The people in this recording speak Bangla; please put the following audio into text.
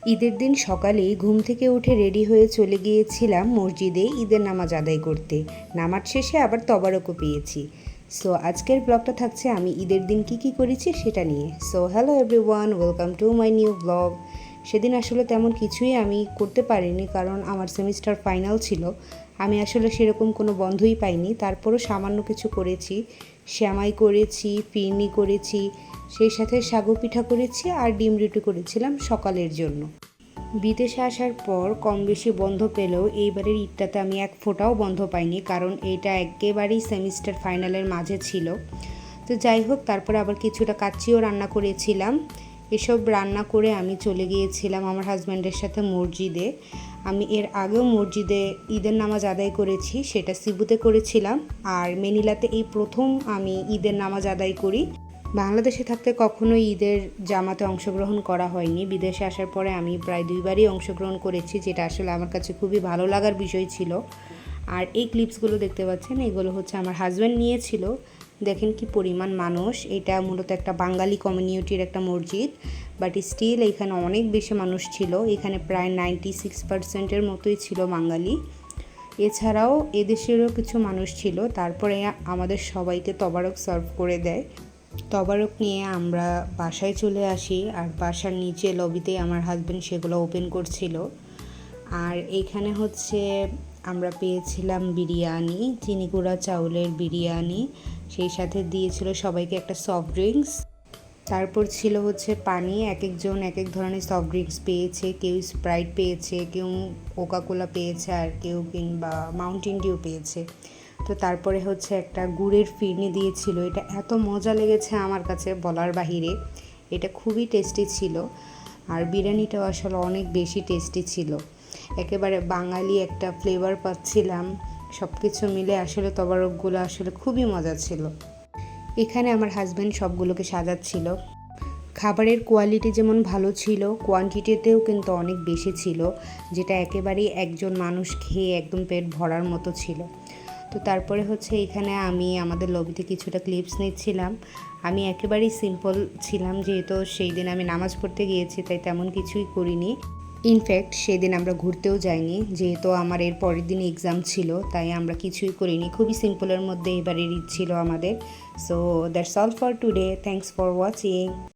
ঈদের দিন সকালেই ঘুম থেকে উঠে রেডি হয়ে চলে গিয়েছিলাম মসজিদে ঈদের নামাজ আদায় করতে। নামাজ শেষে আবার তবারকও পেয়েছি। সো আজকের ব্লগটা থাকছে আমি ঈদের দিন কি করেছি সেটা নিয়ে। So hello everyone, welcome to my new blog. সেদিন আসলে তেমন কিছুই আমি করতে পারিনি, কারণ আমার সেমিস্টার ফাইনাল ছিল। আমি আসলে সেরকম কোনো বন্ধই পাইনি, তারপরও সামান্য কিছু করেছি। শ্যামাই করেছি, ফিরনি করেছি, সেই সাথে সাগু পিঠা করেছি আর ডিম রুটি করেছিলাম সকালের জন্য। বিদেশে আসার পর কম বেশি বন্ধ পেলেও এইবারের ঈদটাতে আমি এক ফোঁটাও বন্ধ পাইনি, কারণ এইটা একেবারেই সেমিস্টার ফাইনালের মাঝে ছিল। তো যাই হোক, তারপরে আবার কিছুটা কাচ্চিও রান্না করেছিলাম। এসব রান্না করে আমি চলে গিয়েছিলাম আমার হাজব্যান্ডের সাথে মসজিদে। আমি এর আগেও মসজিদে ঈদের নামাজ আদায় করেছি, সেটা সিবুতে করেছিলাম। আর মেনিলাতে এই প্রথম আমি ঈদের নামাজ আদায় করি। বাংলাদেশে থাকতে কখনোই ঈদের জামাতে অংশগ্রহণ করা হয়নি। বিদেশে আসার পরে আমি প্রায় 2বারই অংশগ্রহণ করেছি, যেটা আসলে আমার কাছে খুবই ভালো লাগার বিষয় ছিল। আর এই ক্লিপসগুলো দেখতে পাচ্ছেন, এগুলো হচ্ছে আমার হাজব্যান্ড নিয়েছিল। দেখেন কি পরিমাণ মানুষ। এটা মূলত একটা বাঙালি কমিউনিটির একটা মসজিদ, বাট স্টিল এখানে অনেক বেশি মানুষ ছিল। এখানে প্রায় 96%-এর মতোই ছিল বাঙালি। এছাড়াও এদেশেরও কিছু মানুষ ছিল। তারপরে আমাদের সবাইকে তবারক সার্ভ করে দেয়। তবারক নিয়ে আমরা বাসায় চলে আসি, আর বাসার নিচে লবিতেই আমার হাজব্যান্ড সেগুলো ওপেন করছিল। আর এইখানে হচ্ছে আমরা পেয়েছিলাম বিরিয়ানি, চিনি গুঁড়া চাউলের বিরিয়ানি, সেই সাথে দিয়েছিল সবাইকে একটা সফট ড্রিঙ্কস। তারপর ছিল হচ্ছে পানি। এক একজন এক এক ধরনের সফট ড্রিঙ্কস পেয়েছে। কেউ স্প্রাইট পেয়েছে, কেউ কোকাকোলা পেয়েছে, আর কেউ কিংবা মাউন্টেন ডিউ পেয়েছে। তো তারপরে হচ্ছে একটা গুড়ের ফিরনি দিয়েছিল। এটা এত মজা লেগেছে আমার কাছে বলার বাহিরে। এটা খুবই টেস্টি ছিল। আর বিরিয়ানিটাও আসলে অনেক বেশি টেস্টি ছিল। একেবারে বাঙালি একটা ফ্লেভার পাচ্ছিলাম। সব কিছু মিলে আসলে তবারকগুলো আসলে খুবই মজা ছিল। এখানে আমার হাজব্যান্ড সবগুলোকে সাজাচ্ছিল। খাবারের কোয়ালিটি যেমন ভালো ছিল, কোয়ান্টিটিতেও কিন্তু অনেক বেশি ছিল, যেটা একেবারেই একজন মানুষ খেয়ে একদম পেট ভরার মতো ছিল। তো তারপরে হচ্ছে এখানে আমি আমাদের লবিতে কিছুটা ক্লিপস নিচ্ছিলাম। আমি একেবারেই সিম্পল ছিলাম, যেহেতু সেই দিন আমি নামাজ পড়তে গিয়েছি, তাই তেমন কিছুই করিনি। ইনফ্যাক্ট সেদিন আমরা ঘুরতেও যাইনি, যেহেতু আমার এর পরের দিন এক্সাম ছিল, তাই আমরা কিছুই করিনি। খুবই সিম্পলের মধ্যে এবারের ঈদ ছিল আমাদের। So that's all for today. Thanks for watching.